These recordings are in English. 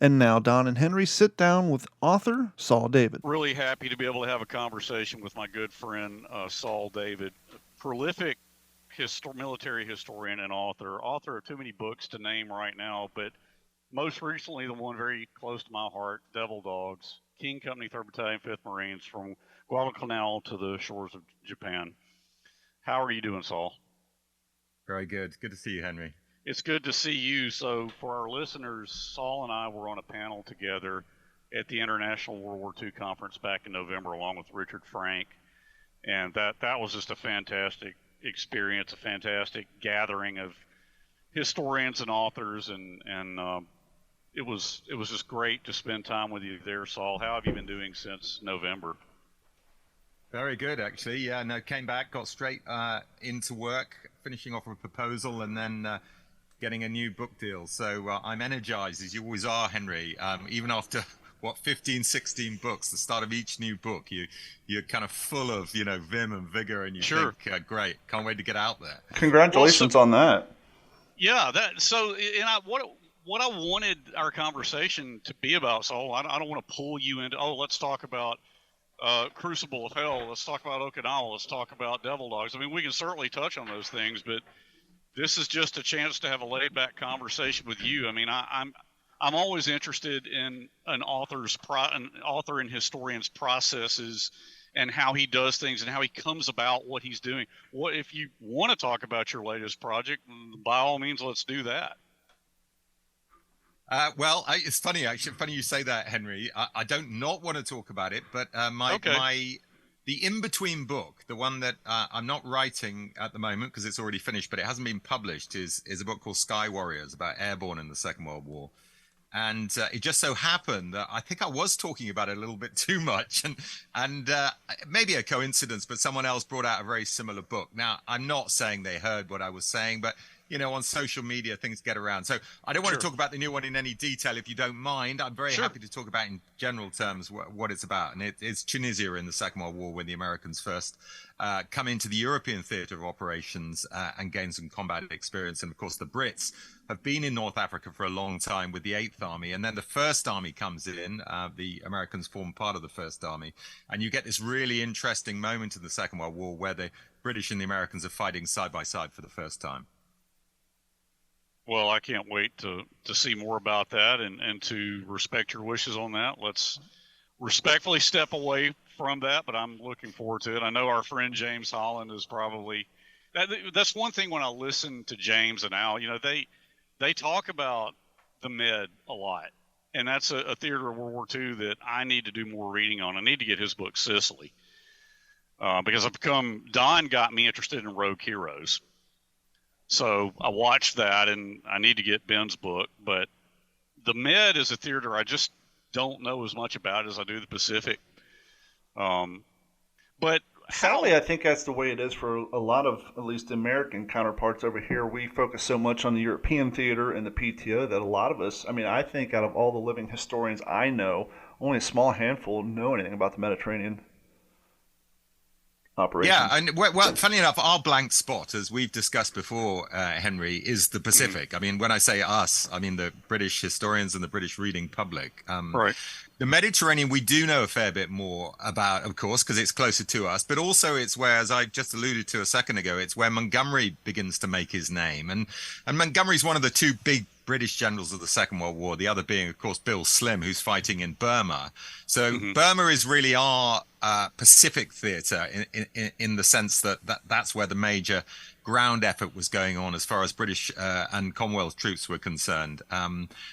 And now Don and Henry sit down with author Saul David. Really happy to be able to have a conversation with my good friend Saul David, prolific military historian and author of too many books to name right now, but most recently the one very close to my heart, Devil Dogs, King Company 3rd Battalion, 5th Marines, from Guadalcanal to the shores of Japan. How are you doing, Saul? Very good. Good to see you, Henry. It's good to see you. So for our listeners, Saul and I were on a panel together at the International World War II Conference back in November, along with Richard Frank. And that was just a fantastic experience, a fantastic gathering of historians and authors. And it was just great to spend time with you there, Saul. How have you been doing since November? Very good, actually. Yeah, no, came back, got straight into work, finishing off a proposal, and then getting a new book deal. So I'm energized, as you always are, Henry. Even after, 15, 16 books, the start of each new book, you're kind of full of, vim and vigor, and you think, great, can't wait to get out there. Congratulations on that. Yeah, what I wanted our conversation to be about, Saul, I don't want to pull you into, let's talk about Crucible of Hell, let's talk about Okinawa, let's talk about Devil Dogs. I mean, we can certainly touch on those things, but this is just a chance to have a laid-back conversation with you. I mean, I'm always interested in an author and historian's processes and how he does things and how he comes about what he's doing. What if you want to talk about your latest project? By all means, let's do that. It's funny, actually. Funny you say that, Henry. I don't not want to talk about it, but the in-between book, the one that I'm not writing at the moment because it's already finished, but it hasn't been published, is a book called Sky Warriors about airborne in the Second World War. And it just so happened that I think I was talking about it a little bit too much, and maybe a coincidence, but someone else brought out a very similar book. Now, I'm not saying they heard what I was saying, but on social media, things get around. So I don't want to talk about the new one in any detail, if you don't mind. I'm very happy to talk about in general terms what it's about. And it's Tunisia in the Second World War, when the Americans first come into the European theater of operations and gain some combat experience. And of course, the Brits have been in North Africa for a long time with the 8th Army. And then the First Army comes in. The Americans form part of the First Army. And you get this really interesting moment in the Second World War where the British and the Americans are fighting side by side for the first time. Well, I can't wait to see more about that and to respect your wishes on that. Let's respectfully step away from that, but I'm looking forward to it. I know our friend James Holland is probably that's one thing when I listen to James and Al, they talk about the Med a lot, and that's a theater of World War II that I need to do more reading on. I need to get his book Sicily because Don got me interested in Rogue Heroes. So I watched that, and I need to get Ben's book. But the Med is a theater I just don't know as much about as I do the Pacific. But sadly, I think that's the way it is for a lot of, at least American counterparts over here. We focus so much on the European theater and the PTO that a lot of us, I think out of all the living historians I know, only a small handful know anything about the Mediterranean operations. Yeah, and well, funny enough, our blank spot, as we've discussed before, Henry, is the Pacific. I mean, when I say us, I mean the British historians and the British reading public. Right. The Mediterranean, we do know a fair bit more about, of course, because it's closer to us, but also it's where, as I just alluded to a second ago, it's where Montgomery begins to make his name. And Montgomery's one of the two big British generals of the Second World War, the other being, of course, Bill Slim, who's fighting in Burma. So Burma is really our Pacific theater in the sense that's where the major ground effort was going on as far as British and Commonwealth troops were concerned.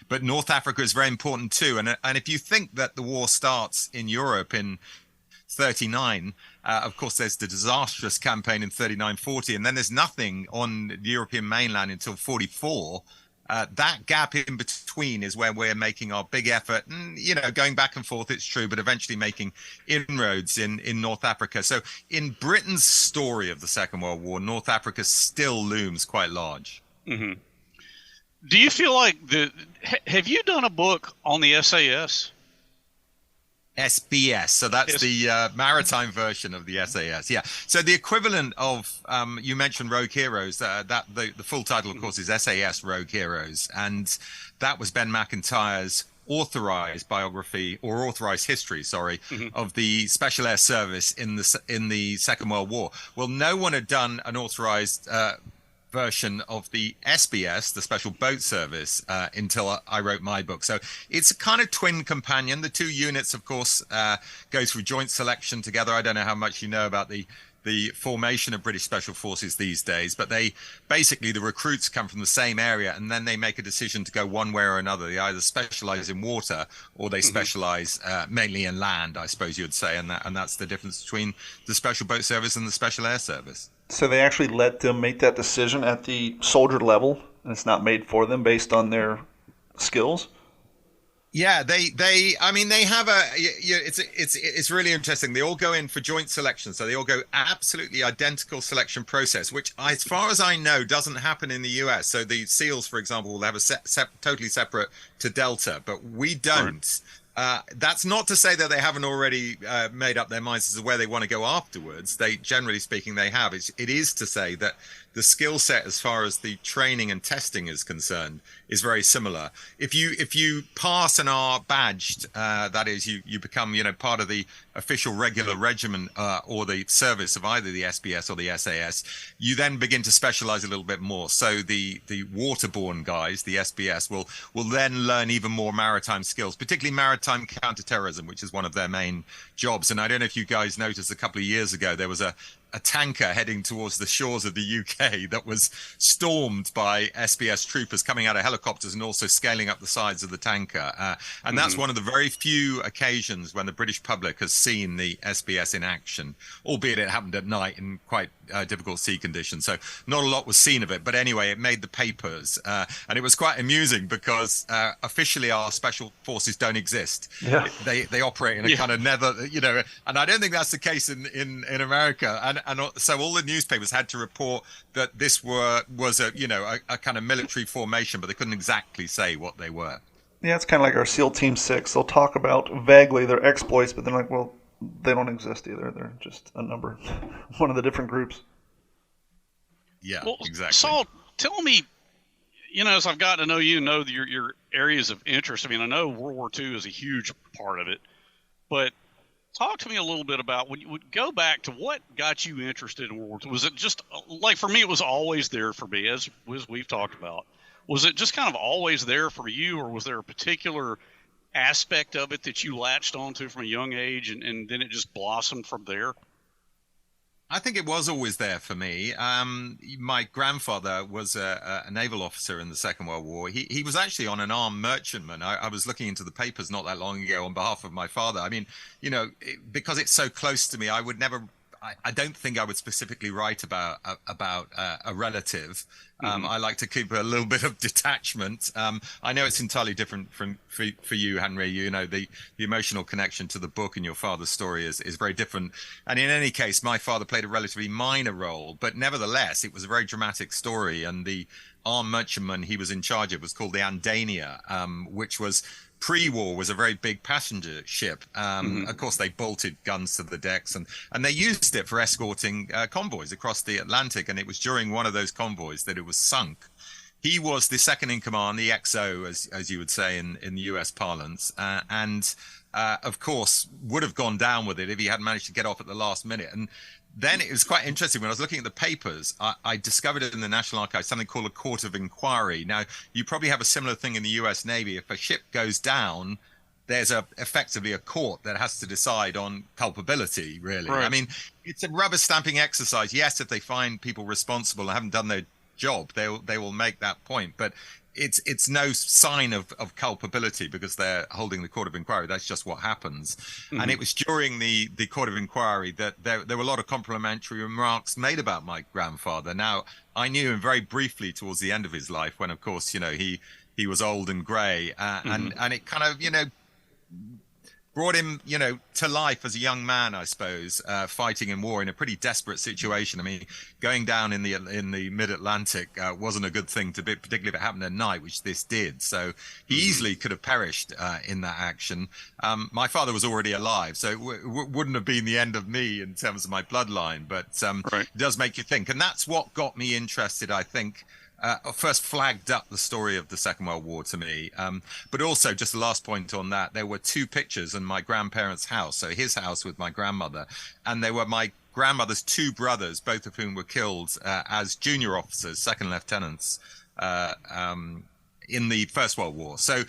But North Africa is very important too. And if you think that the war starts in Europe in 39, of course, there's the disastrous campaign in 39-40, and then there's nothing on the European mainland until 44. That gap in between is where we're making our big effort, and going back and forth, it's true, but eventually making inroads in North Africa. So in Britain's story of the Second World War, North Africa still looms quite large. Mm-hmm. Do you feel like have you done a book on the SAS? SBS, so that's the maritime version of the SAS. Yeah, so the equivalent of you mentioned Rogue Heroes. The full title, of course, is SAS Rogue Heroes, and that was Ben McIntyre's authorized biography or authorized history, of the Special Air Service in the Second World War. Well, no one had done an authorized version of the SBS, the Special Boat Service, until I wrote my book. So it's a kind of twin companion. The two units, of course, go through joint selection together. I don't know how much you know about the formation of British Special Forces these days, but they basically, the recruits come from the same area, and then they make a decision to go one way or another. They either specialize in water or they specialize mainly in land, I suppose you'd say, and that's the difference between the Special Boat Service and the Special Air Service. So they actually let them make that decision at the soldier level, and it's not made for them based on their skills? Yeah, they have it's really interesting. They all go in for joint selection, so they all go absolutely identical selection process, which, as far as I know, doesn't happen in the US. So the SEALs, for example, will have a totally separate to Delta, but we don't. That's not to say that they haven't already made up their minds as to where they want to go afterwards. They, generally speaking, they have. It is to say that the skill set, as far as the training and testing is concerned, is very similar. If you pass and are badged, that is, you become part of the official regular regiment or the service of either the SBS or the SAS. You then begin to specialize a little bit more. So the waterborne guys, the SBS, will then learn even more maritime skills, particularly maritime counterterrorism, which is one of their main jobs. And I don't know if you guys noticed, a couple of years ago there was a tanker heading towards the shores of the UK that was stormed by SBS troopers coming out of helicopters and also scaling up the sides of the tanker. And that's one of the very few occasions when the British public has seen the SBS in action, albeit it happened at night in quite difficult sea conditions. So not a lot was seen of it. But anyway, it made the papers. And it was quite amusing because officially our special forces don't exist. Yeah. They operate in a kind of and I don't think that's the case in America. And so all the newspapers had to report that this was a kind of military formation, but they couldn't exactly say what they were. Yeah, it's kind of like our SEAL Team 6. They'll talk about vaguely their exploits, but they're like, well, they don't exist either. They're just a number, one of the different groups. Yeah, well, exactly. Saul, tell me, as I've gotten to know you, your areas of interest. I mean, I know World War II is a huge part of it, but talk to me a little bit about, when you would go back to what got you interested in World War II. Was it just, like, for me, it was always there for me, as we've talked about. Was it just kind of always there for you, or was there a particular aspect of it that you latched onto from a young age, and then it just blossomed from there? I think it was always there for me. My grandfather was a naval officer in the Second World War. He was actually on an armed merchantman. I was looking into the papers not that long ago on behalf of my father. I mean, because it's so close to me, I would never. I don't think I would specifically write about a relative. I like to keep a little bit of detachment. I know it's entirely different for you, Henry. The emotional connection to the book and your father's story is very different. And in any case, my father played a relatively minor role, but nevertheless, it was a very dramatic story. And the armed merchantman he was in charge of was called the Andania, which was pre-war was a very big passenger ship. Of course, they bolted guns to the decks, and they used it for escorting convoys across the Atlantic. And it was during one of those convoys that it was sunk. He was the second in command, the XO, as you would say in the US parlance, and of course would have gone down with it if he hadn't managed to get off at the last minute. And then it was quite interesting. When I was looking at the papers, I discovered in the National Archives something called a court of inquiry. Now, you probably have a similar thing in the US Navy. If a ship goes down, there's effectively a court that has to decide on culpability, really. Right. I mean, it's a rubber stamping exercise. Yes, if they find people responsible and haven't done their job, they will make that point. But it's no sign of culpability because they're holding the court of inquiry. That's just what happens. And it was during the court of inquiry that there were a lot of complimentary remarks made about my grandfather. Now, I knew him very briefly towards the end of his life when, of course, he was old and grey, and it kind of, brought him, to life as a young man, I suppose, fighting in war in a pretty desperate situation. I mean, going down in the mid-Atlantic wasn't a good thing to be, particularly if it happened at night, which this did. So he easily could have perished in that action. My father was already alive, so it wouldn't have been the end of me in terms of my bloodline. But it does make you think. And that's what got me interested, I think, first flagged up the story of the Second World War to me. But also, just the last point on that, there were two pictures in my grandparents' house. So his house with my grandmother, and they were my grandmother's two brothers, both of whom were killed as junior officers, second lieutenants, in the First World War. So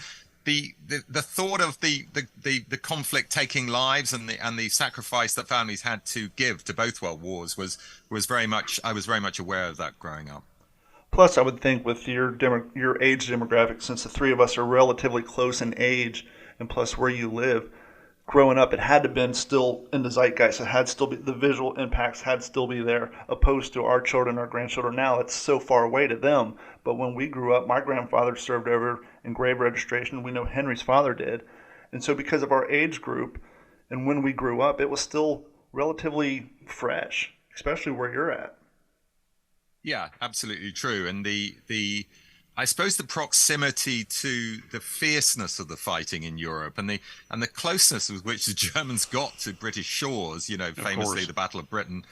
the thought of the conflict taking lives and the sacrifice that families had to give to both world wars was very much, I was very much aware of that growing up. Plus, I would think with your age demographic, since the three of us are relatively close in age, and plus where you live, growing up, it had to been still in the zeitgeist. It had still be, the visual impacts had still be there, opposed to our children, our grandchildren. Now it's so far away to them. But when we grew up, my grandfather served over in grave registration. We know Henry's father did. And so because of our age group and when we grew up, it was still relatively fresh, especially where you're at. Yeah, absolutely true. And I suppose the proximity to the fierceness of the fighting in Europe and the closeness with which the Germans got to British shores, famously the Battle of Britain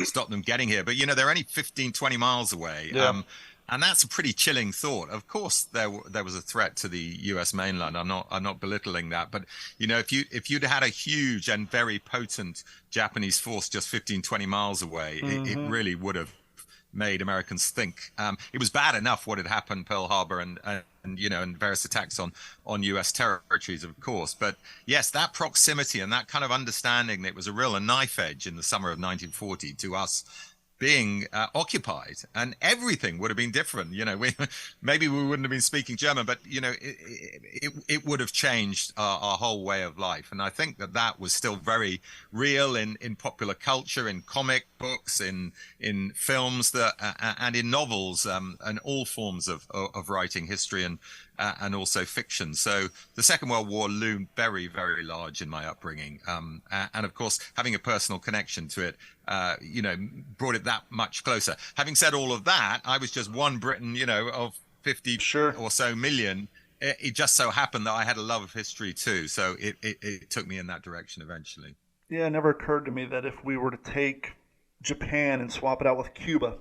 stopped them getting here. But, they're only 15, 20 miles away. Yeah. And that's a pretty chilling thought. Of course, there was a threat to the U.S. mainland. I'm not belittling that. But, if you'd had a huge and very potent Japanese force just 15, 20 miles away, it really would have made Americans think. It was bad enough what had happened, Pearl Harbor and various attacks on U.S. territories, of course. But yes, that proximity and that kind of understanding that it was a knife edge in the summer of 1940 to us being occupied, and everything would have been different. Maybe we wouldn't have been speaking German, but it would have changed our whole way of life. And I think that was still very real in popular culture, in comic books, in films and in novels, and all forms of writing history and also fiction. So the Second World War loomed very, very large in my upbringing. And of course, having a personal connection to it, brought it that much closer. Having said all of that, I was just one Briton, of 50 or so million. It just so happened that I had a love of history too. So it took me in that direction eventually. Yeah, it never occurred to me that if we were to take Japan and swap it out with Cuba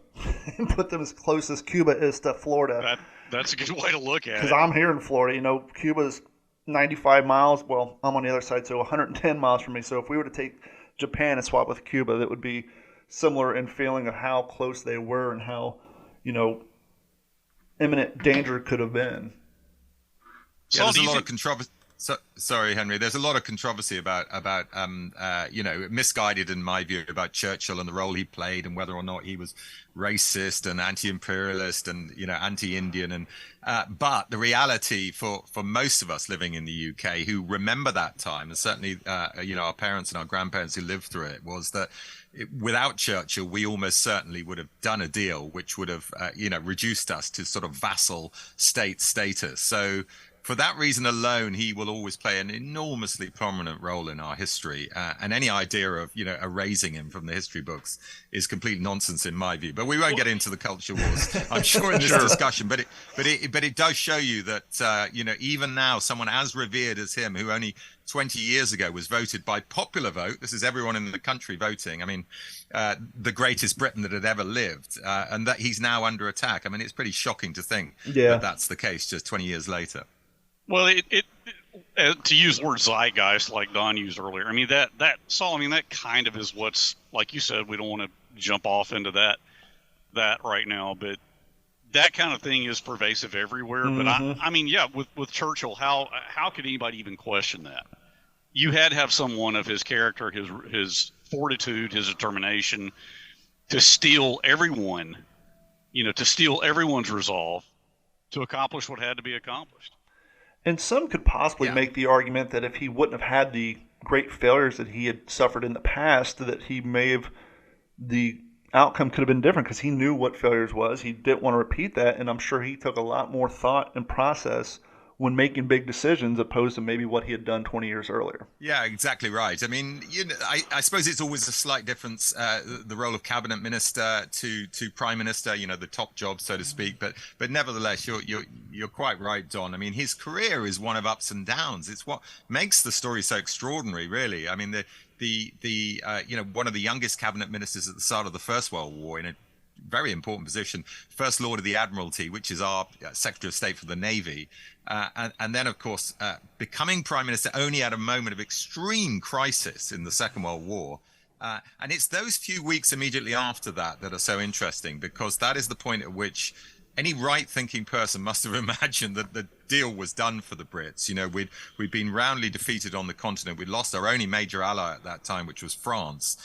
and put them as close as Cuba is to Florida. That's a good way to look at it. Because I'm here in Florida. Cuba's 95 miles. Well, I'm on the other side, so 110 miles from me. So if we were to take Japan and swap with Cuba, that would be similar in feeling of how close they were and how, imminent danger could have been. Yeah, there's a lot of controversy. Sorry, Henry. There's a lot of controversy about misguided in my view about Churchill and the role he played and whether or not he was racist and anti-imperialist and anti-Indian and but the reality for most of us living in the UK who remember that time, and certainly our parents and our grandparents who lived through it, was that without Churchill, we almost certainly would have done a deal which would have reduced us to sort of vassal state status. So for that reason alone, he will always play an enormously prominent role in our history. And any idea of, erasing him from the history books is complete nonsense in my view. But we won't get into the culture wars, I'm sure, in this discussion. But it does show you that, even now, someone as revered as him, who only 20 years ago was voted by popular vote, this is everyone in the country voting, the greatest Briton that had ever lived, and that he's now under attack. It's pretty shocking to think that that's the case just 20 years later. Well, to use the word zeitgeist like Don used earlier, Saul, that kind of is what's, like you said, we don't want to jump off into that right now, but that kind of thing is pervasive everywhere. Mm-hmm. But with Churchill, how could anybody even question that? You had to have someone of his character, his fortitude, his determination to steel everyone's resolve to accomplish what had to be accomplished. And some could possibly make the argument that if he wouldn't have had the great failures that he had suffered in the past, that the outcome could have been different because he knew what failures was. He didn't want to repeat that, and I'm sure he took a lot more thought and process when making big decisions opposed to maybe what he had done 20 years earlier. Yeah, exactly right. I suppose it's always a slight difference, the role of cabinet minister to prime minister, the top job, so to speak. But nevertheless, you're quite right, Don. His career is one of ups and downs. It's what makes the story so extraordinary, really. One of the youngest cabinet ministers at the start of the First World War, in a very important position, First Lord of the Admiralty, which is our Secretary of State for the Navy. And then, of course, becoming Prime Minister only at a moment of extreme crisis in the Second World War. And it's those few weeks immediately after that that are so interesting, because that is the point at which any right-thinking person must have imagined that the deal was done for the Brits. You know, we'd been roundly defeated on the continent. We'd lost our only major ally at that time, which was France.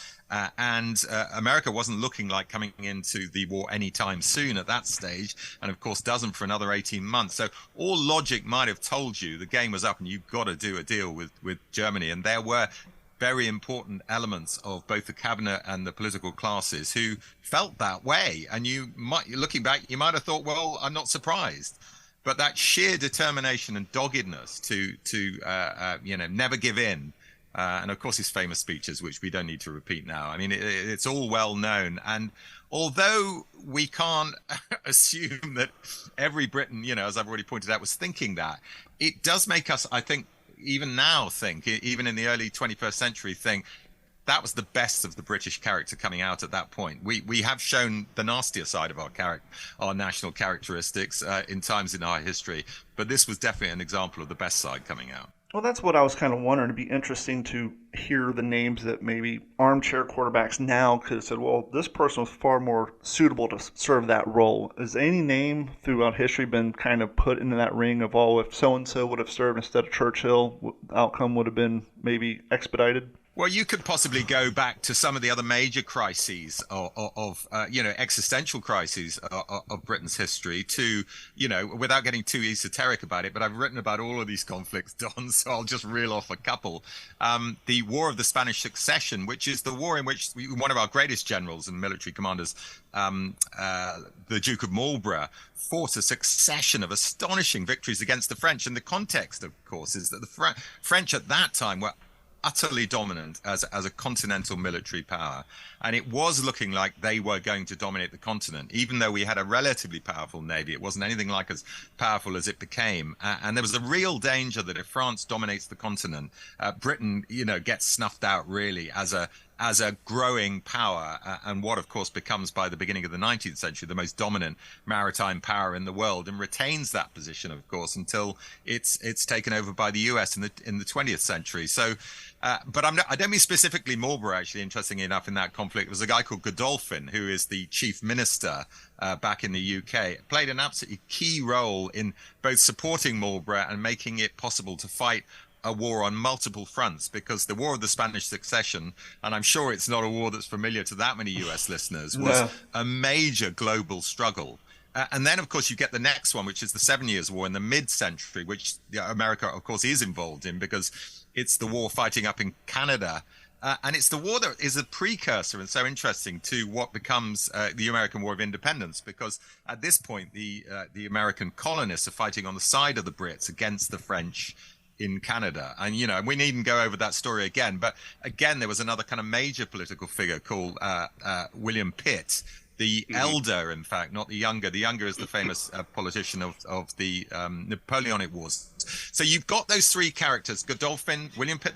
And America wasn't looking like coming into the war anytime soon at that stage, and of course doesn't for another 18 months. So all logic might have told you the game was up and you've got to do a deal with Germany. And there were very important elements of both the cabinet and the political classes who felt that way. And looking back, you might have thought, well, I'm not surprised. But that sheer determination and doggedness to never give in. And of course, his famous speeches, which we don't need to repeat now. I mean, it's all well known. And although we can't assume that every Briton, as I've already pointed out, was thinking that, it does make us, I think, even now even in the early 21st century, think that was the best of the British character coming out at that point. We have shown the nastier side of our national characteristics in times in our history, but this was definitely an example of the best side coming out. Well, that's what I was kind of wondering. It'd be interesting to hear the names that maybe armchair quarterbacks now could have said, well, this person was far more suitable to serve that role. Has any name throughout history been kind of put into that ring of, oh, if so-and-so would have served instead of Churchill, the outcome would have been maybe expedited? Well, you could possibly go back to some of the other major crises of existential crises of Britain's history to, without getting too esoteric about it, but I've written about all of these conflicts, Don, so I'll just reel off a couple. The War of the Spanish Succession, which is the war in which one of our greatest generals and military commanders, the Duke of Marlborough, fought a succession of astonishing victories against the French. And the context, of course, is that the French at that time were utterly dominant as a continental military power. And it was looking like they were going to dominate the continent. Even though we had a relatively powerful navy, it wasn't anything like as powerful as it became. And there was a real danger that if France dominates the continent, Britain, gets snuffed out really as a growing power, and what, of course, becomes by the beginning of the 19th century the most dominant maritime power in the world, and retains that position, of course, until it's taken over by the US in the 20th century. So, but I don't mean specifically Marlborough. Actually, interestingly enough, in that conflict, there was a guy called Godolphin, who is the chief minister back in the UK, played an absolutely key role in both supporting Marlborough and making it possible to fight a war on multiple fronts, because the War of the Spanish Succession, and I'm sure it's not a war that's familiar to that many US listeners, was a major global struggle. And then, of course, you get the next one, which is the 7 Years' War in the mid-century, which America, of course, is involved in, because it's the war fighting up in Canada. And it's the war that is a precursor and so interesting to what becomes the American War of Independence, because at this point, the American colonists are fighting on the side of the Brits against the French in Canada. And, we needn't go over that story again. But again, there was another kind of major political figure called William Pitt, the elder, in fact, not the younger. The younger is the famous politician of the Napoleonic Wars. So you've got those three characters, Godolphin, William Pitt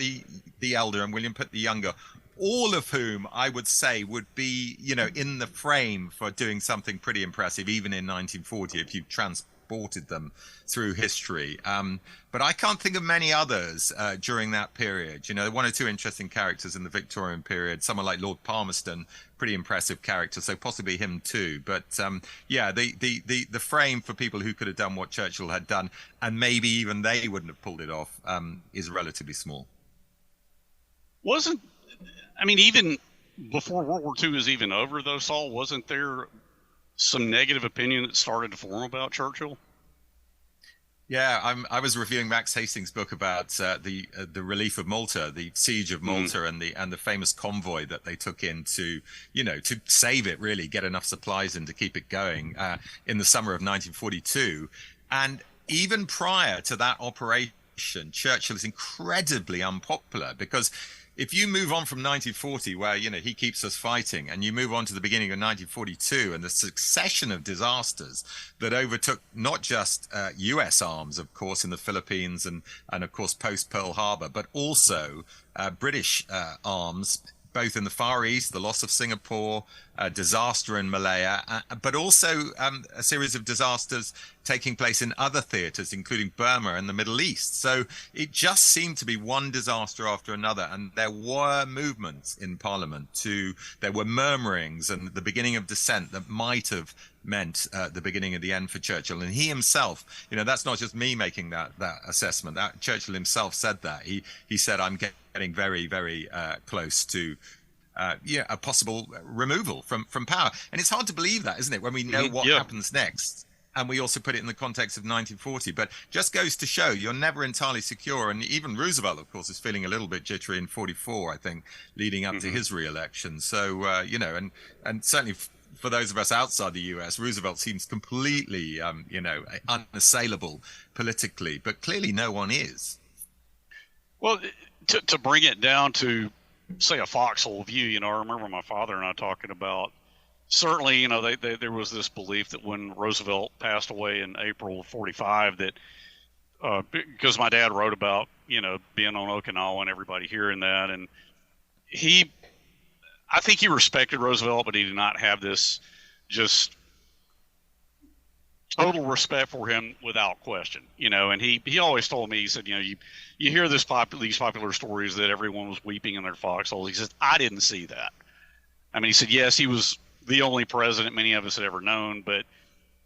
the elder, and William Pitt the younger, all of whom I would say would be, in the frame for doing something pretty impressive, even in 1940, if you transported them through history. But I can't think of many others during that period. One or two interesting characters in the Victorian period, someone like Lord Palmerston, pretty impressive character, so possibly him too. But the frame for people who could have done what Churchill had done, and maybe even they wouldn't have pulled it off, is relatively small. Even before World War II is even over, though, Saul, wasn't there some negative opinion that started to form about Churchill? Yeah, I was reviewing Max Hastings' book about the relief of Malta, the siege of Malta, and the famous convoy that they took in to save it, really get enough supplies in to keep it going in the summer of 1942. And even prior to that operation, Churchill is incredibly unpopular, because if you move on from 1940, where, he keeps us fighting, and you move on to the beginning of 1942 and the succession of disasters that overtook not just US arms, of course, in the Philippines and of course, post Pearl Harbor, but also British arms, both in the Far East, the loss of Singapore, disaster in Malaya, but also a series of disasters taking place in other theaters, including Burma and the Middle East. So it just seemed to be one disaster after another. And there were movements in Parliament there were murmurings and the beginning of dissent that might have meant the beginning of the end for Churchill. And he himself, that's not just me making that assessment. That Churchill himself said that. He said, I'm getting very, very close to a possible removal from power. And it's hard to believe that, isn't it, when we know what happens next? And we also put it in the context of 1940. But just goes to show you're never entirely secure. And even Roosevelt, of course, is feeling a little bit jittery in 44, I think, leading up to his re-election. So, and certainly for those of us outside the US, Roosevelt seems completely, unassailable politically. But clearly no one is. Well, to bring it down to, say, a foxhole view, I remember my father and I talking about, certainly, there was this belief that when Roosevelt passed away in April of 45, that because my dad wrote about, being on Okinawa and everybody hearing that, and I think he respected Roosevelt, but he did not have this just total respect for him without question, and he always told me, he said, you hear these popular stories that everyone was weeping in their foxhole. He says, I didn't see that. I mean, he said, yes, he was the only president many of us had ever known, but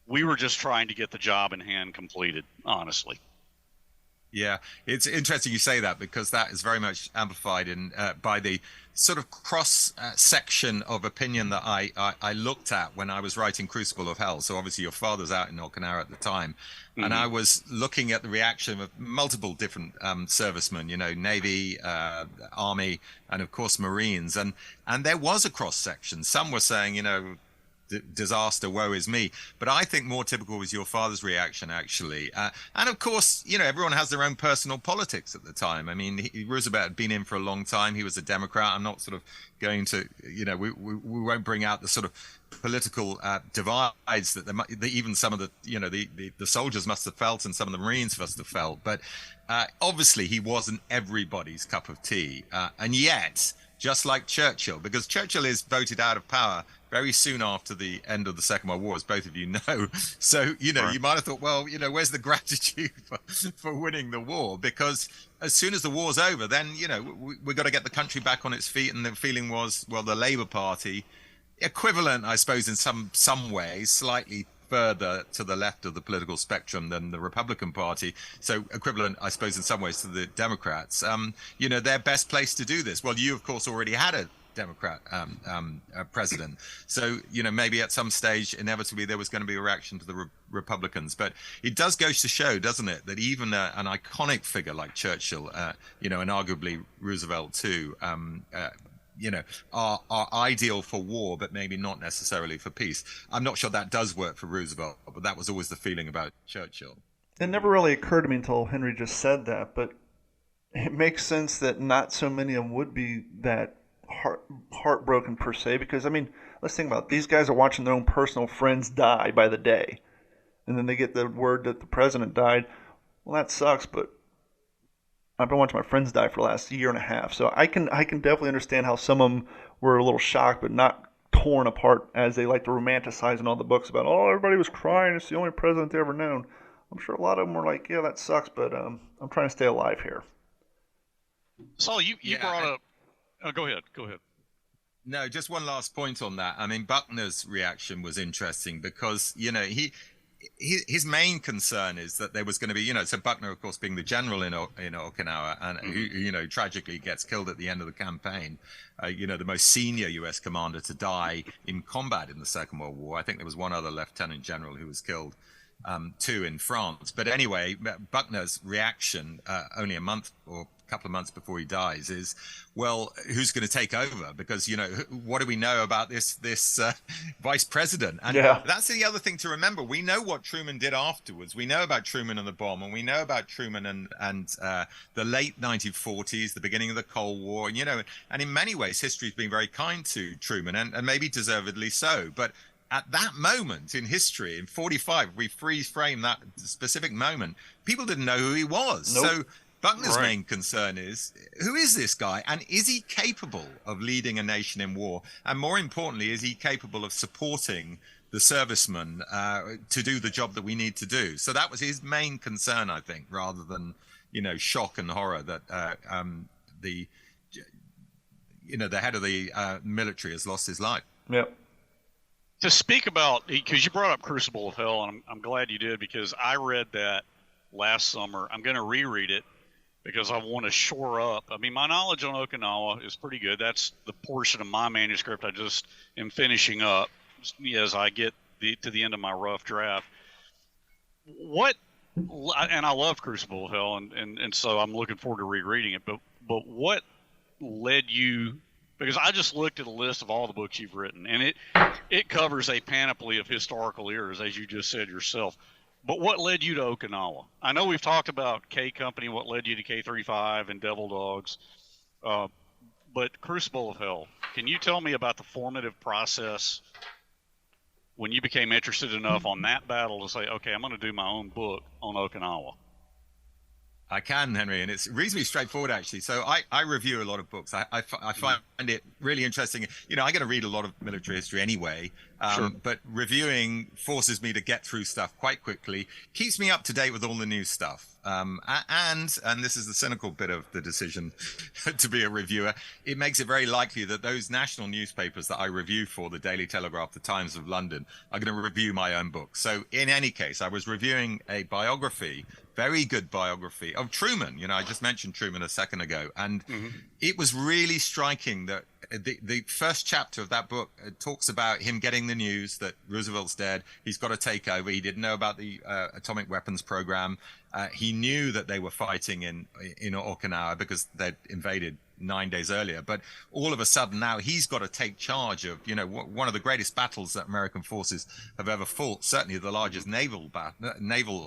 we were just trying to get the job in hand completed, honestly. Yeah, it's interesting you say that, because that is very much amplified by the sort of cross section of opinion that I looked at when I was writing Crucible of Hell. So obviously your father's out in Okinawa at the time. And I was looking at the reaction of multiple different servicemen, Navy, Army, and of course Marines. And there was a cross section. Some were saying, disaster, woe is me. But I think more typical was your father's reaction, actually. And of course, everyone has their own personal politics at the time. I mean, Roosevelt had been in for a long time. He was a Democrat. I'm not sort of going to, we won't bring out the sort of political divides that even some of the soldiers must have felt and some of the Marines must have felt. But obviously he wasn't everybody's cup of tea. And yet, just like Churchill, because Churchill is voted out of power very soon after the end of the Second World War, as both of you know. So, you might have thought, well, where's the gratitude for winning the war? Because as soon as the war's over, then, we've got to get the country back on its feet. And the feeling was, well, the Labour Party, equivalent, I suppose, in some ways, slightly further to the left of the political spectrum than the Republican Party. So equivalent, I suppose, in some ways to the Democrats. Their best place to do this. Well, you, of course, already had a Democrat president. So, maybe at some stage, inevitably, there was going to be a reaction to the Republicans. But it does go to show, doesn't it, that even an iconic figure like Churchill, and arguably Roosevelt too, are ideal for war, but maybe not necessarily for peace. I'm not sure that does work for Roosevelt, but that was always the feeling about Churchill. It never really occurred to me until Henry just said that, but it makes sense that not so many of them would be that heartbroken per se, because, I mean, let's think about it. These guys are watching their own personal friends die by the day, and then they get the word that the president died. Well, that sucks, but I've been watching my friends die for the last year and a half, so I can definitely understand how some of them were a little shocked, but not torn apart as they like to romanticize in all the books about, oh, everybody was crying, it's the only president they ever known. I'm sure a lot of them were like, yeah, that sucks, but I'm trying to stay alive here. Saul, you brought up. Oh, go ahead. No, just one last point on that. I mean, Buckner's reaction was interesting because, his main concern is that there was going to be, so Buckner, of course, being the general in Okinawa, and who, tragically gets killed at the end of the campaign, the most senior U.S. commander to die in combat in the Second World War. I think there was one other lieutenant general who was killed too in France. But anyway, Buckner's reaction only a month or couple of months before he dies is, well, who's going to take over? Because, what do we know about this vice president? And that's the other thing to remember. We know what Truman did afterwards. We know about Truman and the bomb, and we know about Truman and the late 1940s, the beginning of the Cold War, and in many ways, history's been very kind to Truman, and maybe deservedly so. But at that moment in history, in 45, we freeze frame that specific moment, people didn't know who he was. Nope. So Buckner's Right. main concern is, who is this guy? And is he capable of leading a nation in war? And more importantly, is he capable of supporting the servicemen to do the job that we need to do? So that was his main concern, I think, rather than, shock and horror that the head of the military has lost his life. Yep. To speak about, because you brought up Crucible of Hell, and I'm glad you did, because I read that last summer. I'm going to reread it because I want to shore up. I mean, my knowledge on Okinawa is pretty good. That's the portion of my manuscript I just am finishing up as I get to the end of my rough draft. And I love Crucible of Hell, and so I'm looking forward to rereading it. But what led you? Because I just looked at a list of all the books you've written, and it covers a panoply of historical eras, as you just said yourself. But what led you to Okinawa? I know we've talked about K Company, what led you to K-35 and Devil Dogs, but Crucible of Hell, can you tell me about the formative process when you became interested enough on that battle to say, okay, I'm going to do my own book on Okinawa? I can, Henry, and it's reasonably straightforward, actually. So I review a lot of books. I find it really interesting. I get to read a lot of military history anyway, Sure. But reviewing forces me to get through stuff quite quickly, keeps me up to date with all the new stuff. And this is the cynical bit of the decision to be a reviewer, it makes it very likely that those national newspapers that I review for, the Daily Telegraph, the Times of London, are going to review my own book. So in any case, I was reviewing a biography, very good biography of Truman. I just mentioned Truman a second ago, and it was really striking that the first chapter of that book talks about him getting the news that Roosevelt's dead. He's got to take over. He didn't know about the atomic weapons program. He knew that they were fighting in Okinawa because they'd invaded 9 days earlier. But all of a sudden now he's got to take charge of, one of the greatest battles that American forces have ever fought, certainly the largest naval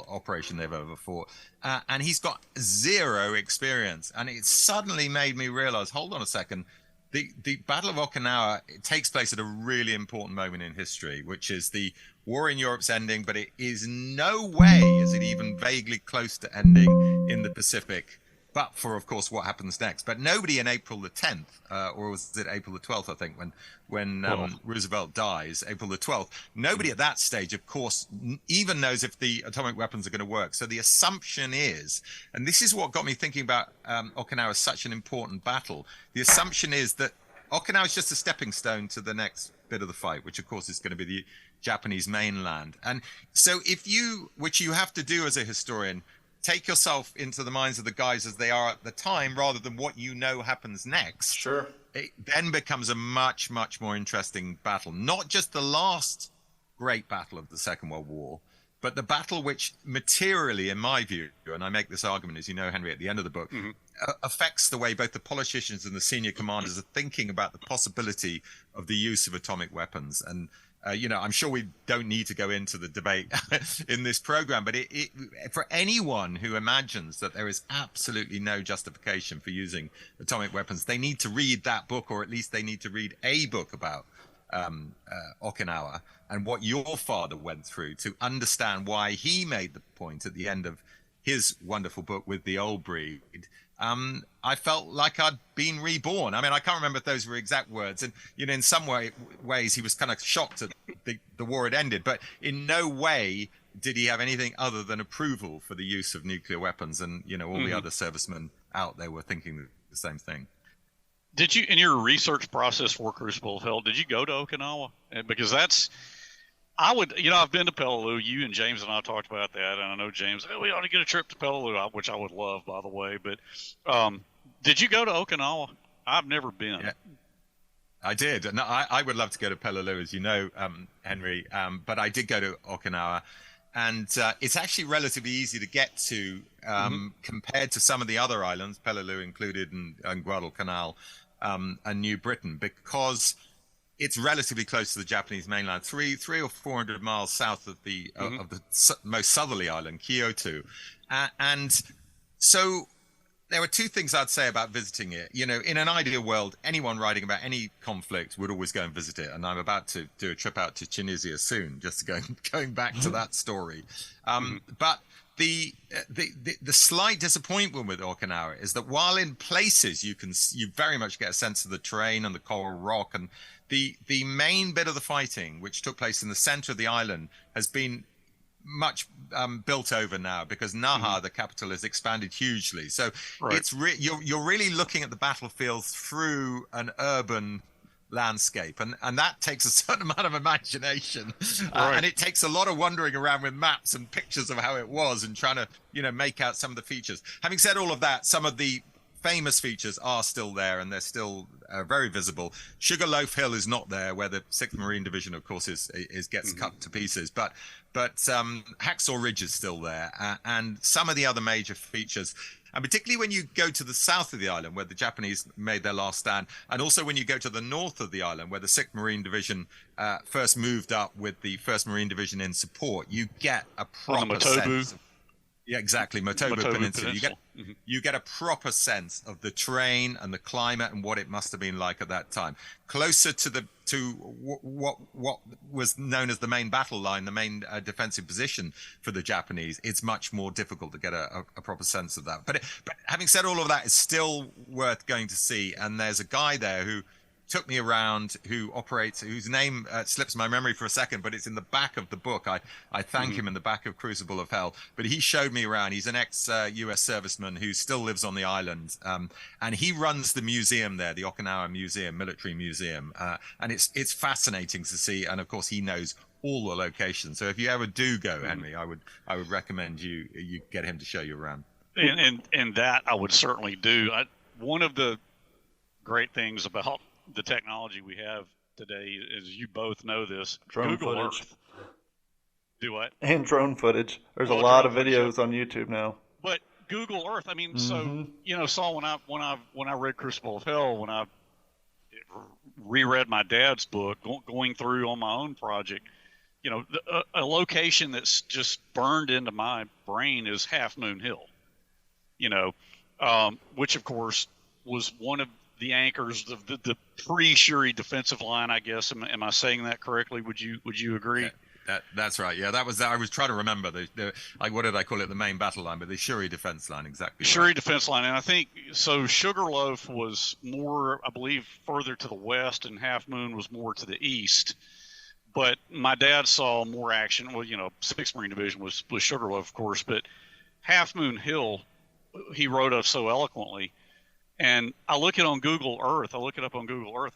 operation they've ever fought. And he's got zero experience. And it suddenly made me realize, hold on a second, the Battle of Okinawa, it takes place at a really important moment in history, which is the war in Europe's ending, but it is no way is it even vaguely close to ending in the Pacific, but for, of course, what happens next. But nobody in April the 10th, or was it April the 12th, I think, when Roosevelt dies, April the 12th, nobody at that stage, of course, even knows if the atomic weapons are going to work. So the assumption is, and this is what got me thinking about Okinawa as such an important battle, the assumption is that Okinawa is just a stepping stone to the next bit of the fight, which, of course, is going to be the Japanese mainland. And so which you have to do as a historian, take yourself into the minds of the guys as they are at the time rather than what happens next. Sure. It then becomes a much, much more interesting battle. Not just the last great battle of the Second World War, but the battle which materially, in my view, and I make this argument, as you know, Henry, at the end of the book, affects the way both the politicians and the senior commanders are thinking about the possibility of the use of atomic weapons. And I'm sure we don't need to go into the debate in this program, but for anyone who imagines that there is absolutely no justification for using atomic weapons, they need to read that book, or at least they need to read a book about Okinawa and what your father went through to understand why he made the point at the end of his wonderful book With the Old Breed. I felt like I'd been reborn. I mean, I can't remember if those were exact words. And, in some ways, he was kind of shocked that the war had ended. But in no way did he have anything other than approval for the use of nuclear weapons. And, all the other servicemen out there were thinking the same thing. Did you, in your research process for Crucible of Hell, did you go to Okinawa? Because I've been to Peleliu. You and James and I talked about that, and I know James, we ought to get a trip to Peleliu, which I would love, by the way. But did you go to Okinawa? I've never been. Yeah, I did. And I would love to go to Peleliu, as you know, Henry. But I did go to Okinawa, and it's actually relatively easy to get to compared to some of the other islands, Peleliu included, and Guadalcanal and New Britain, because it's relatively close to the Japanese mainland, 300 or 400 miles south of the most southerly island, Kyoto. And so there were two things I'd say about visiting it. In an ideal world, anyone writing about any conflict would always go and visit it. And I'm about to do a trip out to Tunisia soon, just going back to that story. But the slight disappointment with Okinawa is that while in places you very much get a sense of the terrain and the coral rock, and the main bit of the fighting, which took place in the center of the island, has been much built over now because Naha, the capital, has expanded hugely. So it's you're really looking at the battlefield through an urban landscape, and that takes a certain amount of imagination, and it takes a lot of wandering around with maps and pictures of how it was and trying to make out some of the features. Having said all of that, some of the famous features are still there, and they're still very visible. Sugarloaf Hill is not there, where the 6th Marine Division, of course, gets cut to pieces, but Hacksaw Ridge is still there, and some of the other major features. And particularly when you go to the south of the island, where the Japanese made their last stand, and also when you go to the north of the island, where the 6th Marine Division first moved up with the 1st Marine Division in support, you get a proper sense. Yeah, exactly. Motobu Peninsula. You get a proper sense of the terrain and the climate and what it must have been like at that time. Closer to what was known as the main battle line, the main defensive position for the Japanese, it's much more difficult to get a proper sense of that. But having said all of that, it's still worth going to see. And there's a guy there who took me around, whose name slips my memory for a second, but it's in the back of the book. I thank him in the back of Crucible of Hell. But he showed me around. He's an ex-US serviceman who still lives on the island, and he runs the museum there, the Okinawa Museum, Military Museum, and it's fascinating to see. And of course, he knows all the locations. So if you ever do go, Henry, I would recommend you get him to show you around. And that I would certainly do. One of the great things about the technology we have today, as you both know this, drone Google footage. Earth. Do what? And drone footage. There's a lot of videos on YouTube now. But Google Earth, I mean, so Saul, when I read Crucible of Hell, when I reread my dad's book, going through on my own project, a location that's just burned into my brain is Half Moon Hill. Which of course was one of the anchors of the pre-Shuri defensive line, I guess. Am I saying that correctly? Would you agree? Yeah, that's right. Yeah, that was. I was trying to remember the what did I call it? The main battle line, but the Shuri defense line, exactly. Shuri defense line, and I think so. Sugarloaf was more, I believe, further to the west, and Half Moon was more to the east. But my dad saw more action. Well, 6th Marine Division was Sugarloaf, of course, but Half Moon Hill, he wrote of so eloquently. And I look it up on Google Earth,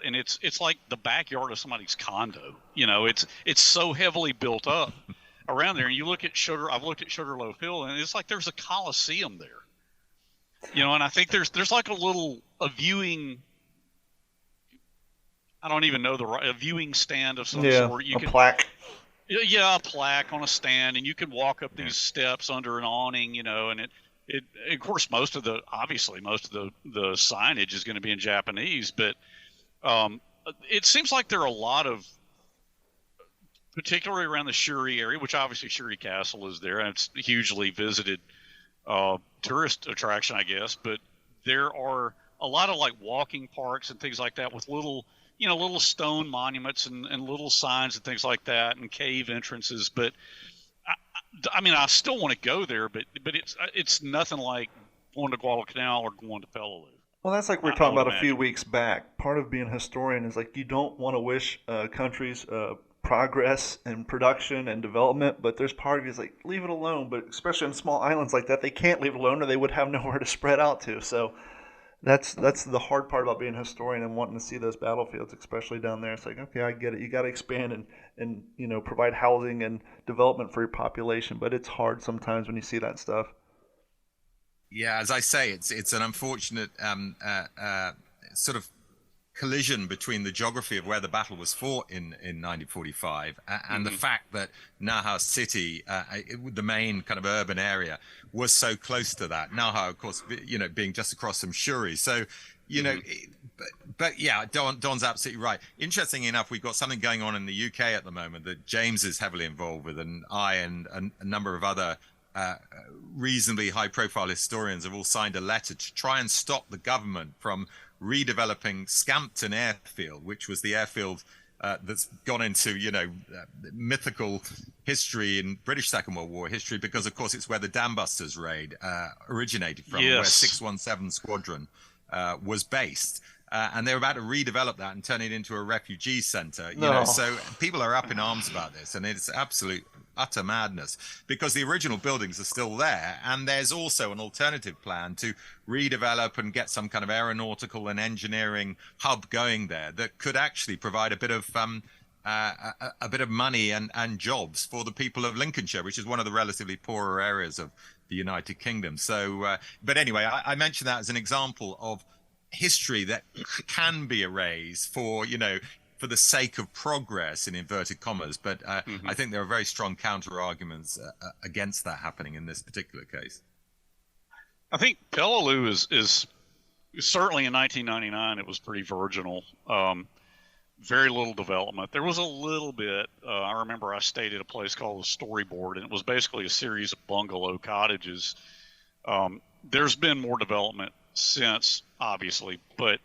and it's like the backyard of somebody's condo. It's so heavily built up around there. And you look at I've looked at Sugarloaf Hill, and it's like there's a coliseum there. And I think there's like a viewing. I don't even know a viewing stand of some sort. Plaque. Yeah, a plaque on a stand, and you can walk up these steps under an awning, and it of course most of the signage is going to be in Japanese, but it seems like there are a lot of, particularly around the Shuri area, which obviously Shuri Castle is there, and it's a hugely visited tourist attraction, I guess, but there are a lot of like walking parks and things like that with little stone monuments and little signs and things like that, and cave entrances. But I mean, I still want to go there, but it's nothing like going to Guadalcanal or going to Peleliu. Well, that's like we were talking about a few weeks back. Part of being a historian is like you don't want to wish countries progress and production and development, but there's part of you is like, leave it alone. But especially on small islands like that, they can't leave it alone or they would have nowhere to spread out to. So that's the hard part about being a historian and wanting to see those battlefields, especially down there. It's like, okay, I get it. You got to expand and provide housing and development for your population, but it's hard sometimes when you see that stuff. Yeah, as I say, it's an unfortunate sort of collision between the geography of where the battle was fought in 1945 and the fact that Naha City, the main kind of urban area, was so close to that. Naha, of course, being just across from Shuri. So, but yeah, Don's absolutely right. Interestingly enough, we've got something going on in the UK at the moment that James is heavily involved with, and I and a number of other reasonably high-profile historians have all signed a letter to try and stop the government from redeveloping Scampton Airfield, which was the airfield that's gone into, mythical history in British Second World War history, because, of course, it's where the Dambusters raid originated from, yes. where 617 Squadron was based. And they're about to redevelop that and turn it into a refugee center. So people are up in arms about this, and it's utter madness, because the original buildings are still there, and there's also an alternative plan to redevelop and get some kind of aeronautical and engineering hub going there that could actually provide a bit of money and jobs for the people of Lincolnshire, which is one of the relatively poorer areas of the United Kingdom. So, but anyway, I mentioned that as an example of history that can be erased for the sake of progress, in inverted commas. But I think there are very strong counter arguments against that happening in this particular case. I think Peleliu is certainly in 1999. It was pretty virginal. Very little development. There was a little bit. I remember I stayed at a place called the Storyboard, and it was basically a series of bungalow cottages. There's been more development since, obviously, but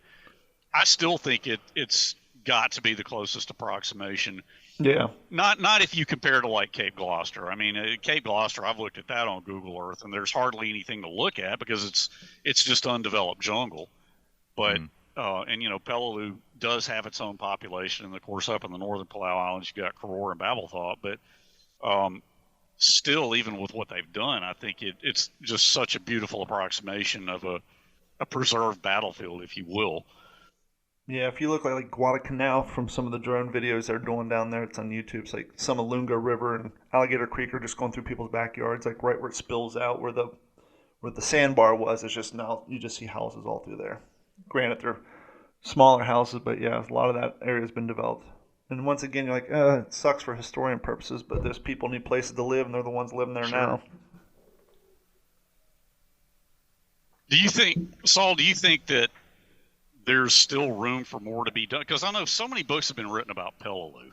I still think it's got to be the closest approximation. Yeah. Not if you compare to like Cape Gloucester. I mean, Cape Gloucester, I've looked at that on Google Earth, and there's hardly anything to look at because it's just undeveloped jungle. But and Peleliu does have its own population, and of course up in the northern Palau Islands you got Koror and Babelthorpe. But still, even with what they've done, I think it's just such a beautiful approximation of a preserved battlefield, if you will. Yeah, if you look like Guadalcanal from some of the drone videos they're doing down there, it's on YouTube. It's like some Lunga River and Alligator Creek are just going through people's backyards, like right where it spills out, where the sandbar was. It's just now you just see houses all through there. Granted, they're smaller houses, but yeah, a lot of that area has been developed. And once again, you're like, it sucks for historian purposes, but those people need places to live, and they're the ones living there now. Do you think, Saul, that there's still room for more to be done? Because I know so many books have been written about Peleliu.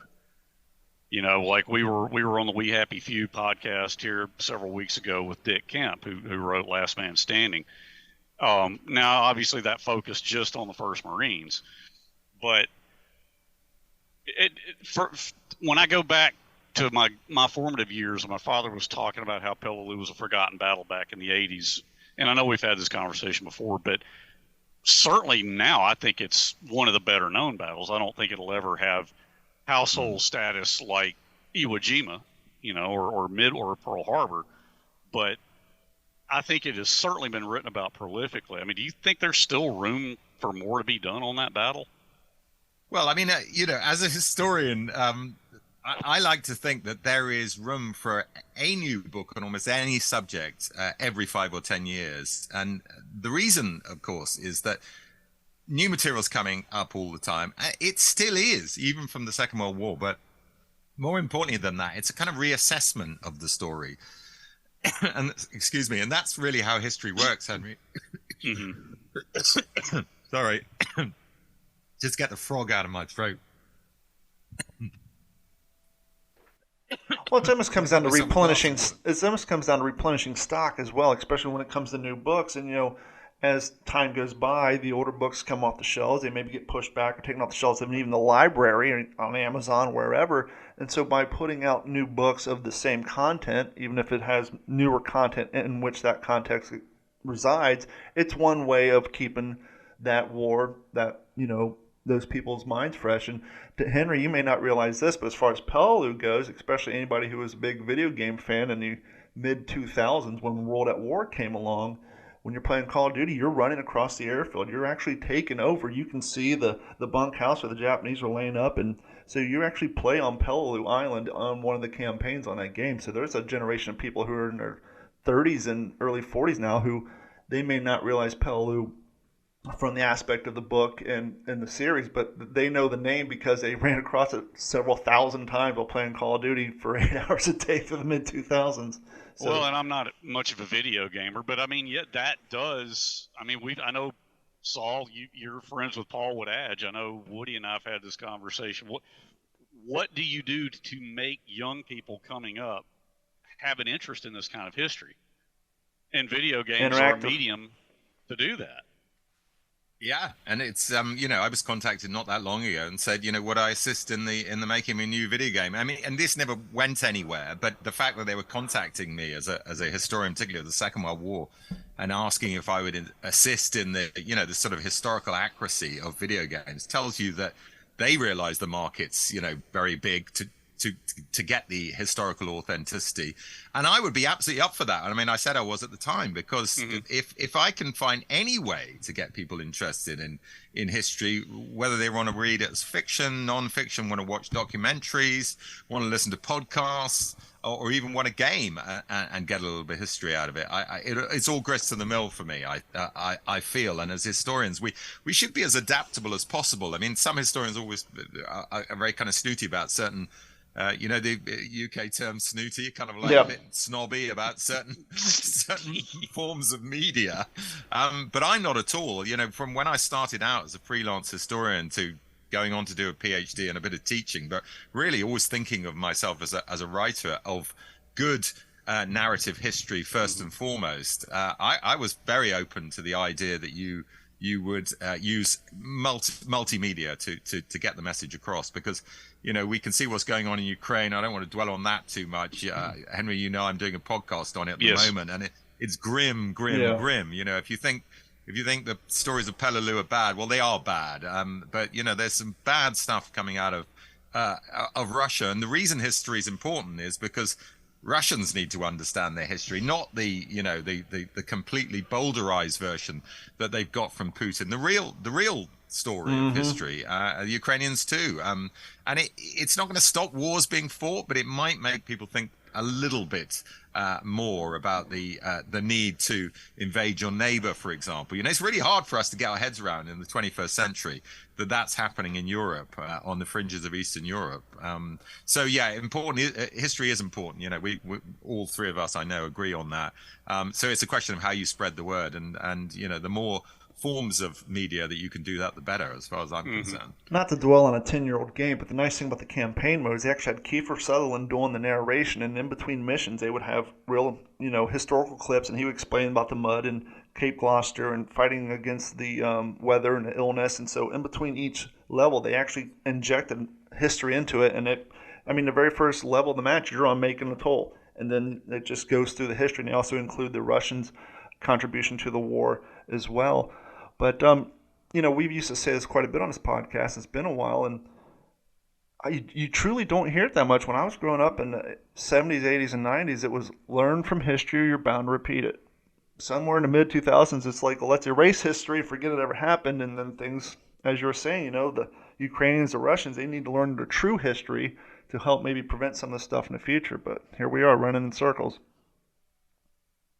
Like we were on the We Happy Few podcast here several weeks ago with Dick Kemp, who wrote Last Man Standing. Now, obviously, that focused just on the First Marines, but when I go back to my formative years, my father was talking about how Peleliu was a forgotten battle back in the 80s. And I know we've had this conversation before, but certainly now I think it's one of the better known battles. I don't think it'll ever have household status like Iwo Jima, or Pearl Harbor, but I think it has certainly been written about prolifically. I mean, do you think there's still room for more to be done on that battle? Well, I mean, as a historian, I like to think that there is room for a new book on almost any subject every 5 or 10 years. And the reason, of course, is that new material's coming up all the time. It still is, even from the Second World War. But more importantly than that, it's a kind of reassessment of the story. And excuse me, and that's really how history works, Henry. Sorry. Just get the frog out of my throat. Well, it almost comes down to replenishing. It almost comes down to replenishing stock as well, especially when it comes to new books. And as time goes by, the older books come off the shelves. They maybe get pushed back or taken off the shelves, even in the library or on Amazon, wherever. And so, by putting out new books of the same content, even if it has newer content in which that context resides, it's one way of keeping that war, those people's minds fresh. And Henry, you may not realize this, but as far as Peleliu goes, especially anybody who was a big video game fan in the mid-2000s when World at War came along, when you're playing Call of Duty, you're running across the airfield. You're actually taking over. You can see the bunkhouse where the Japanese are laying up, and so you actually play on Peleliu Island on one of the campaigns on that game. So there's a generation of people who are in their 30s and early 40s now who they may not realize Peleliu from the aspect of the book and the series, but they know the name because they ran across it several thousand times while playing Call of Duty for 8 hours a day through the mid-2000s. So, well, and I'm not much of a video gamer, but I mean, yet that does. I mean, I know, Saul, you're friends with Paul Woodadge. I know Woody and I've had this conversation. What do you do to make young people coming up have an interest in this kind of history? And video games are a medium to do that. Yeah, and it's I was contacted not that long ago and said, would I assist in the making of a new video game? I mean, and this never went anywhere, but the fact that they were contacting me as a historian, particularly of the Second World War, and asking if I would assist in the sort of historical accuracy of video games tells you that they realize the market's, very big to get the historical authenticity. And I would be absolutely up for that. I mean, I said I was at the time, because if I can find any way to get people interested in history, whether they want to read it as fiction, non-fiction, want to watch documentaries, want to listen to podcasts, or even want a game and get a little bit of history out of it, it's all grist to the mill for me. I feel, and as historians, we should be as adaptable as possible. I mean, some historians always are very kind of snooty about certain. The UK term snooty, kind of like a bit snobby about certain forms of media. But I'm not at all. From when I started out as a freelance historian to going on to do a PhD and a bit of teaching, but really always thinking of myself as a writer of good narrative history first and foremost. I was very open to the idea that you would use multimedia to get the message across, because we can see what's going on in Ukraine. I don't want to dwell on that too much. Henry, I'm doing a podcast on it at the moment, and it's grim. If you think the stories of Peleliu are bad, well, they are bad. But there's some bad stuff coming out of Russia, and the reason history is important is because Russians need to understand their history, not the completely bowdlerized version that they've got from Putin. The real story of history, the Ukrainians too. And it's not going to stop wars being fought, but it might make people think a little bit more about the need to invade your neighbor, for example. It's really hard for us to get our heads around in the 21st century that's happening in Europe, on the fringes of Eastern Europe. So yeah, important. History is important. We all three of us, I know, agree on that. So it's a question of how you spread the word, and the more forms of media that you can do that, the better, as far as I'm concerned. Not to dwell on a 10-year-old game, but the nice thing about the campaign mode is they actually had Kiefer Sutherland doing the narration, and in between missions they would have real, historical clips, and he would explain about the mud and Cape Gloucester and fighting against the weather and the illness. And so in between each level they actually injected history into it, and the very first level of the match you're on making a toll, and then it just goes through the history, and they also include the Russians' contribution to the war as well. But, we've used to say this quite a bit on this podcast. It's been a while, and you truly don't hear it that much. When I was growing up in the 70s, 80s, and 90s, it was learn from history or you're bound to repeat it. Somewhere in the mid-2000s, it's like, well, let's erase history, forget it ever happened, and then things, as you were saying, the Ukrainians, the Russians, they need to learn the true history to help maybe prevent some of this stuff in the future. But here we are running in circles.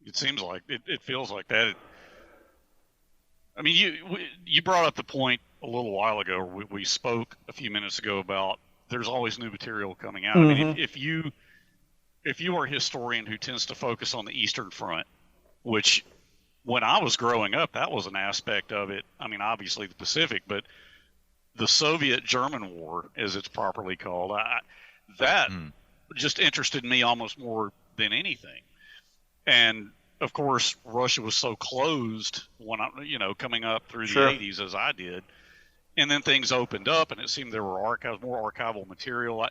It seems like, it feels like that. I mean, you brought up the point a little while ago. We spoke a few minutes ago about there's always new material coming out. I mean, if you are a historian who tends to focus on the Eastern Front, which when I was growing up, that was an aspect of it. I mean, obviously the Pacific, but the Soviet-German War, as it's properly called, that just interested me almost more than anything. And of course, Russia was so closed when coming up through the 80s as I did, and then things opened up, and it seemed there were more archival material.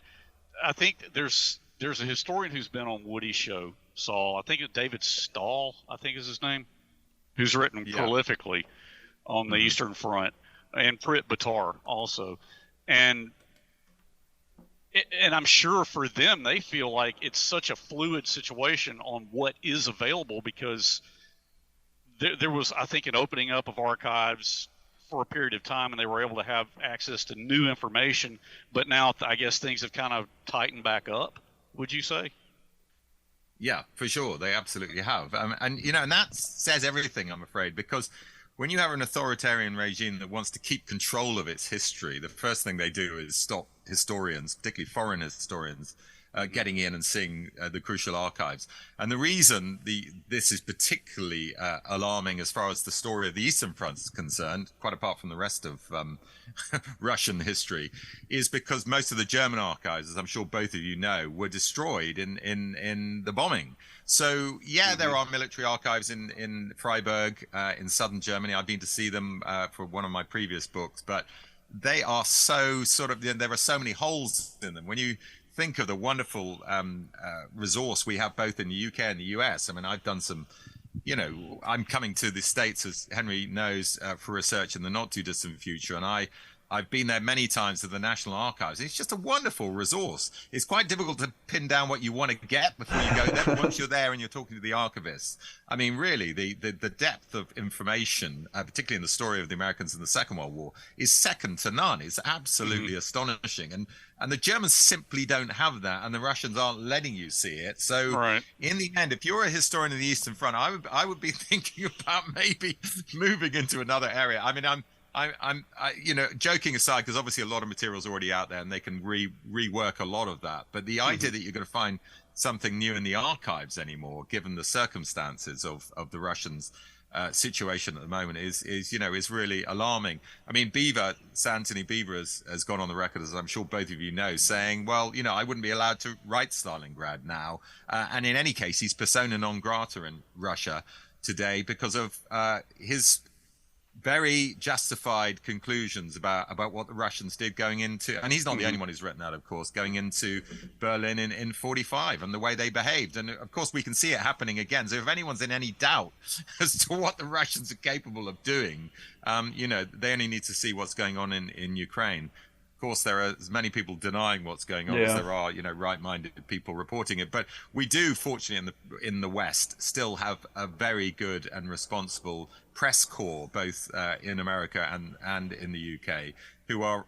I think there's a historian who's been on Woody's show, Saul. I think it's David Stahl, I think is his name, who's written prolifically on the Eastern Front, and Prit Buttar also, and I'm sure for them, they feel like it's such a fluid situation on what is available, because there was, I think, an opening up of archives for a period of time, and they were able to have access to new information. But now I guess things have kind of tightened back up, would you say? Yeah, for sure. They absolutely have. And that says everything, I'm afraid, because when you have an authoritarian regime that wants to keep control of its history, the first thing they do is stop historians, particularly foreign historians, getting in and seeing the crucial archives. And the reason this is particularly alarming as far as the story of the Eastern Front is concerned, quite apart from the rest of Russian history, is because most of the German archives, as I'm sure both of you know, were destroyed in the bombing. So yeah, there are military archives in Freiburg in southern Germany. I've been to see them for one of my previous books, but they are so there are so many holes in them. When you think of the wonderful resource we have both in the UK and the US, I mean, I've done some, I'm coming to the States, as Henry knows, for research in the not too distant future, and I've been there many times to the National Archives. It's just a wonderful resource. It's quite difficult to pin down what you want to get before you go there. But once you're there and you're talking to the archivists, I mean, really, the depth of information, particularly in the story of the Americans in the Second World War, is second to none. It's absolutely astonishing. And the Germans simply don't have that, and the Russians aren't letting you see it. So in the end, if you're a historian of the Eastern Front, I would be thinking about maybe moving into another area. I mean, I'm joking aside, because obviously a lot of material's already out there and they can rework a lot of that. But the idea that you're going to find something new in the archives anymore, given the circumstances of the Russians' situation at the moment, is really alarming. I mean, Sir Anthony Beaver has gone on the record, as I'm sure both of you know, saying, well, I wouldn't be allowed to write Stalingrad now. And in any case, he's persona non grata in Russia today because of his very justified conclusions about what the Russians did going into, and he's not the only one who's written that, of course, going into Berlin in 45 and the way they behaved. And of course, we can see it happening again. So if anyone's in any doubt as to what the Russians are capable of doing, they only need to see what's going on in Ukraine. Of course, there are as many people denying what's going on as there are, right-minded people reporting it. But we do, fortunately, in the West, still have a very good and responsible press corps, both in America and in the UK, who are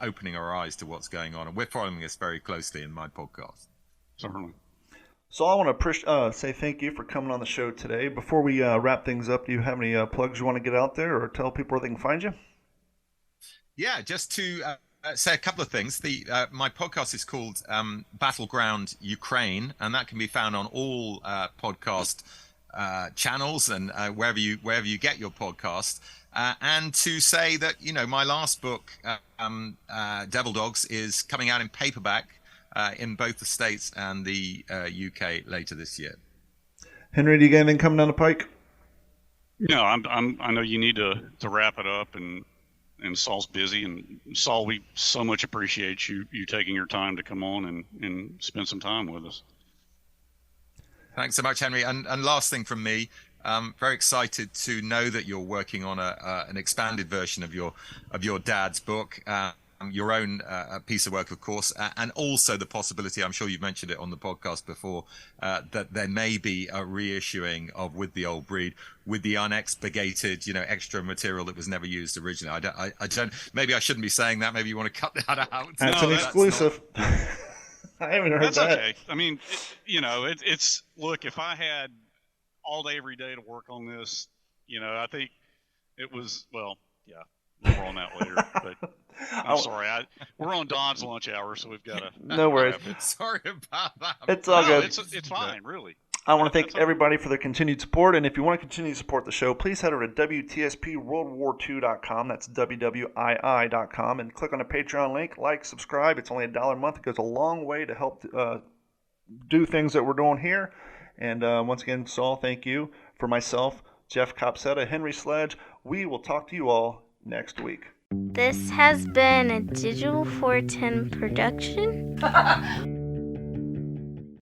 opening our eyes to what's going on. And we're following this very closely in my podcast. Certainly. So I want to say thank you for coming on the show today. Before we wrap things up, do you have any plugs you want to get out there or tell people where they can find you? Yeah, just to say a couple of things. My podcast is called Battleground Ukraine, and that can be found on all podcast channels and wherever you get your podcast. And to say that my last book, Devil Dogs, is coming out in paperback in both the States and the UK later this year. Henry, do you got anything coming down the pike? No, I know you need to wrap it up, and Saul's busy. And Saul, we so much appreciate you taking your time to come on and spend some time with us. Thanks so much, Henry. And last thing from me, very excited to know that you're working on an expanded version of your dad's book, your own piece of work, of course, and also the possibility, I'm sure you've mentioned it on the podcast before, that there may be a reissuing of With the Old Breed with the unexpurgated, extra material that was never used originally. I don't. Maybe I shouldn't be saying that. Maybe you want to cut that out. That's an exclusive. I haven't heard that's that. That's okay. I mean, it's look. If I had all day, every day to work on this, I think it was more on that later. But I'm sorry. We're on Don's lunch hour, so we've got to. No worries. Sorry about that. It's all good. It's fine, really. I want to thank everybody for their continued support, and if you want to continue to support the show, please head over to WTSPWWII.com. That's WWII.com, and click on the Patreon link. Like, subscribe. It's only $1 a month. It goes a long way to help do things that we're doing here. And once again, Saul, thank you. For myself, Jeff Copsetta, Henry Sledge, we will talk to you all next week. This has been a Digital 410 production.